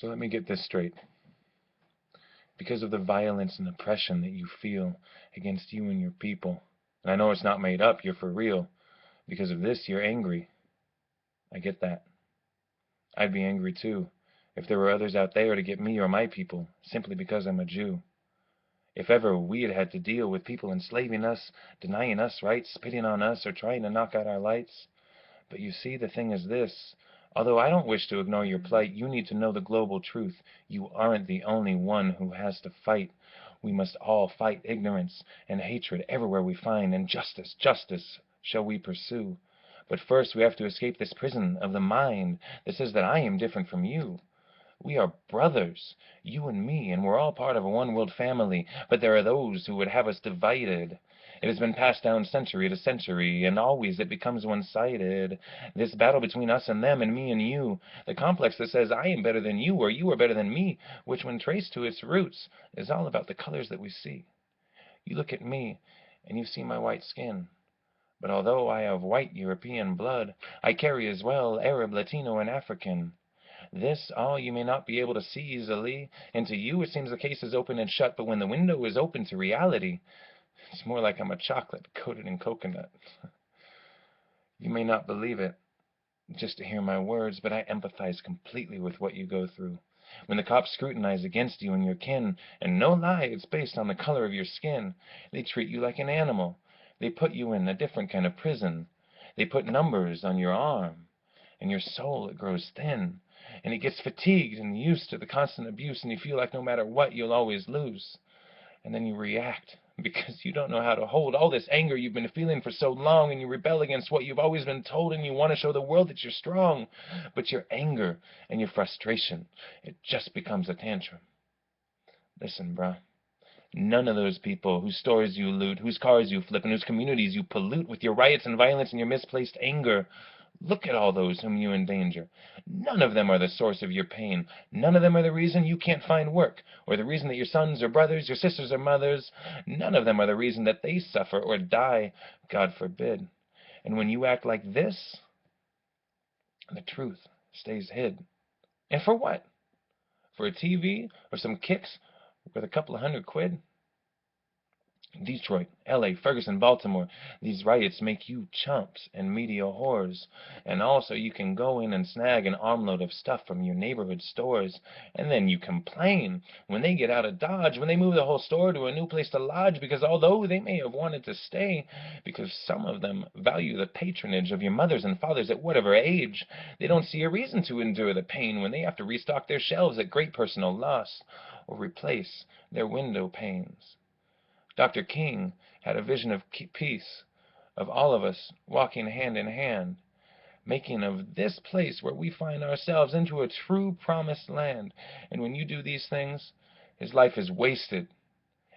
So let me get this straight. Because of the violence and oppression that you feel against you and your people, and I know it's not made up, you're for real, because of this you're angry. I get that. I'd be angry too, if there were others out there to get me or my people, simply because I'm a Jew. If ever we had to deal with people enslaving us, denying us rights, spitting on us, or trying to knock out our lights. But you see, the thing is this. Although I don't wish to ignore your plight, you need to know the global truth. You aren't the only one who has to fight. We must all fight ignorance and hatred everywhere we find, and justice, justice shall we pursue. But first we have to escape this prison of the mind that says that I am different from you. We are brothers, you and me, and we're all part of a one-world family, but there are those who would have us divided. It has been passed down century to century, and always it becomes one-sided. This battle between us and them, and me and you, the complex that says I am better than you, or you are better than me, which when traced to its roots, is all about the colors that we see. You look at me, and you see my white skin. But although I have white European blood, I carry as well Arab, Latino, and African. This all you may not be able to see easily, and to you it seems the case is open and shut, but when the window is open to reality, it's more like I'm a chocolate coated in coconut. You may not believe it, just to hear my words, but I empathize completely with what you go through. When the cops scrutinize against you and your kin, and no lie, it's based on the color of your skin, they treat you like an animal. They put you in a different kind of prison. They put numbers on your arm, and your soul, it grows thin, and it gets fatigued and used to the constant abuse, and you feel like no matter what, you'll always lose. And then you react because you don't know how to hold all this anger you've been feeling for so long, and you rebel against what you've always been told, and you want to show the world that you're strong. But your anger and your frustration, it just becomes a tantrum. Listen, bruh. None of those people whose stores you loot, whose cars you flip, and whose communities you pollute with your riots and violence and your misplaced anger. Look at all those whom you endanger. None of them are the source of your pain. None of them are the reason you can't find work, or the reason that your sons or brothers, your sisters or mothers, none of them are the reason that they suffer or die, God forbid. And when you act like this, the truth stays hid. And for what? For a TV or some kicks worth a couple of $100? Detroit, LA, Ferguson, Baltimore, these riots make you chumps and media whores. And also you can go in and snag an armload of stuff from your neighborhood stores, and then you complain when they get out of Dodge, when they move the whole store to a new place to lodge, because although they may have wanted to stay, because some of them value the patronage of your mothers and fathers at whatever age, they don't see a reason to endure the pain when they have to restock their shelves at great personal loss, or replace their window panes. Dr. King had a vision of peace, of all of us walking hand in hand, making of this place where we find ourselves into a true promised land. And when you do these things, his life is wasted,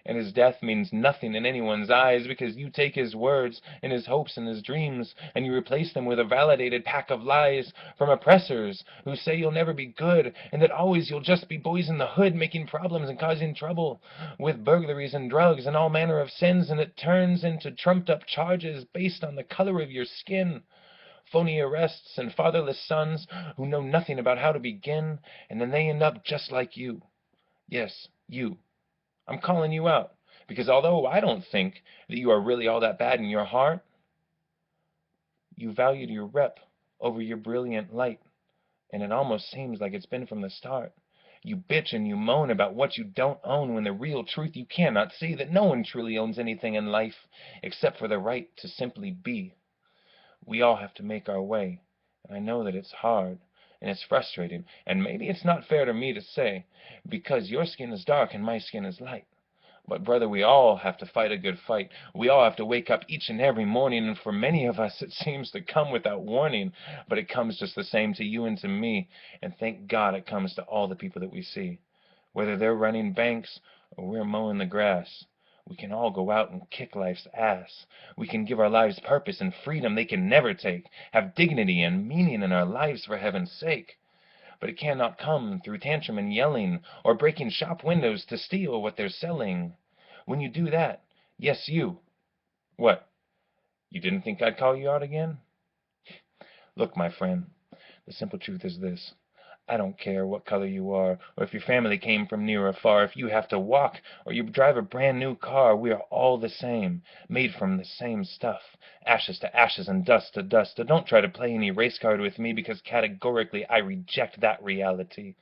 and his death means nothing in anyone's eyes, because you take his words and his hopes and his dreams, and you replace them with a validated pack of lies from oppressors who say you'll never be good, and that always you'll just be boys in the hood making problems and causing trouble with burglaries and drugs and all manner of sins, and it turns into trumped-up charges based on the color of your skin. Phony arrests and fatherless sons who know nothing about how to begin, and then they end up just like you. Yes, you. I'm calling you out, because although I don't think that you are really all that bad in your heart, you valued your rep over your brilliant light, and it almost seems like it's been from the start. You bitch and you moan about what you don't own, when the real truth you cannot see, that no one truly owns anything in life except for the right to simply be. We all have to make our way, and I know that it's hard, and it's frustrating, and maybe it's not fair to me to say, because your skin is dark and my skin is light. But brother, we all have to fight a good fight. We all have to wake up each and every morning, and for many of us it seems to come without warning, but it comes just the same to you and to me, and thank God it comes to all the people that we see. Whether they're running banks or we're mowing the grass, we can all go out and kick life's ass. We can give our lives purpose and freedom they can never take, have dignity and meaning in our lives for heaven's sake. But it cannot come through tantrum and yelling, or breaking shop windows to steal what they're selling. When you do that, yes, you. What? You didn't think I'd call you out again? Look, my friend, the simple truth is this. I don't care what color you are, or if your family came from near or far, if you have to walk or you drive a brand new car, we are all the same, made from the same stuff. Ashes to ashes and dust to dust. So don't try to play any race card with me because categorically I reject that reality.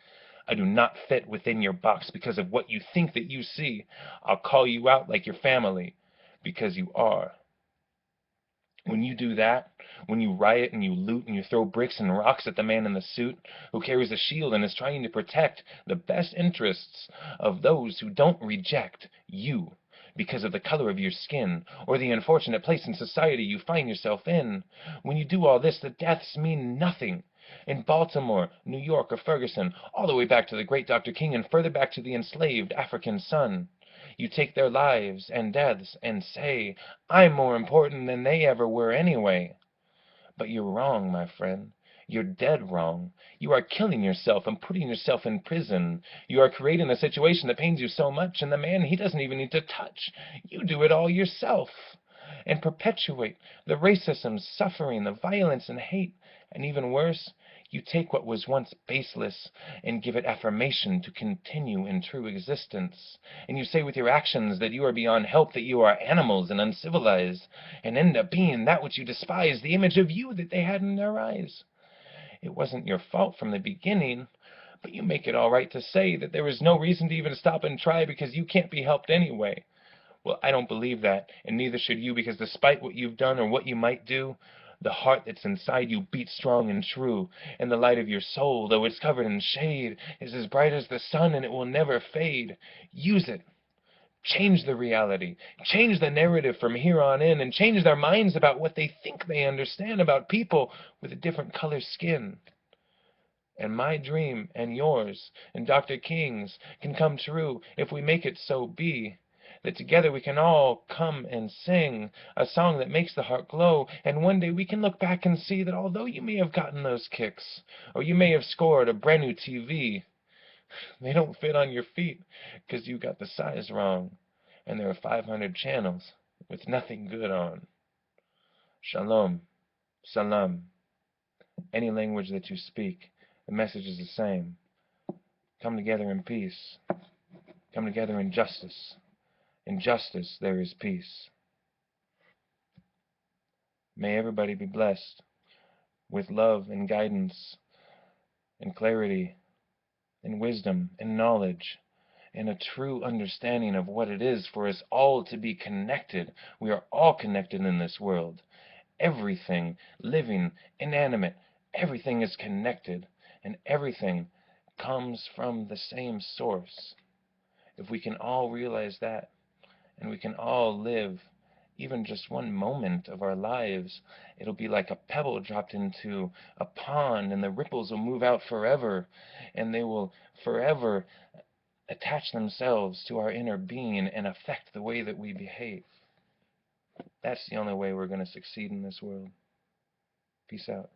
I do not fit within your box because of what you think that you see. I'll call you out like your family, because you are. When you do that, when you riot and you loot and you throw bricks and rocks at the man in the suit who carries a shield and is trying to protect the best interests of those who don't reject you because of the color of your skin or the unfortunate place in society you find yourself in, when you do all this, the deaths mean nothing. In Baltimore, New York, or Ferguson, all the way back to the great Dr. King and further back to the enslaved African son. You take their lives and deaths and say, I'm more important than they ever were anyway. But you're wrong, my friend. You're dead wrong. You are killing yourself and putting yourself in prison. You are creating a situation that pains you so much, and the man, he doesn't even need to touch. You do it all yourself. And perpetuate the racism, suffering, the violence and hate. And even worse, you take what was once baseless and give it affirmation to continue in true existence. And you say with your actions that you are beyond help, that you are animals and uncivilized, and end up being that which you despise, the image of you that they had in their eyes. It wasn't your fault from the beginning, but you make it all right to say that there is no reason to even stop and try because you can't be helped anyway. Well, I don't believe that, and neither should you, because despite what you've done or what you might do, the heart that's inside you beats strong and true, and the light of your soul, though it's covered in shade, is as bright as the sun, and it will never fade. Use it. Change the reality. Change the narrative from here on in, and change their minds about what they think they understand about people with a different color skin. And my dream and yours and Dr. King's can come true if we make it so be that together we can all come and sing a song that makes the heart glow, and one day we can look back and see that although you may have gotten those kicks, or you may have scored a brand new TV, they don't fit on your feet because you got the size wrong, and there are 500 channels with nothing good on. Shalom, salam, any language that you speak, the message is the same. Come together in peace. Come together in justice. In justice there is peace. May everybody be blessed with love and guidance and clarity and wisdom and knowledge and a true understanding of what it is for us all to be connected. We are all connected in this world. Everything, living, inanimate, everything is connected, and everything comes from the same source. If we can all realize that, and we can all live even just one moment of our lives, it'll be like a pebble dropped into a pond, and the ripples will move out forever, and they will forever attach themselves to our inner being and affect the way that we behave. That's the only way we're going to succeed in this world. Peace out.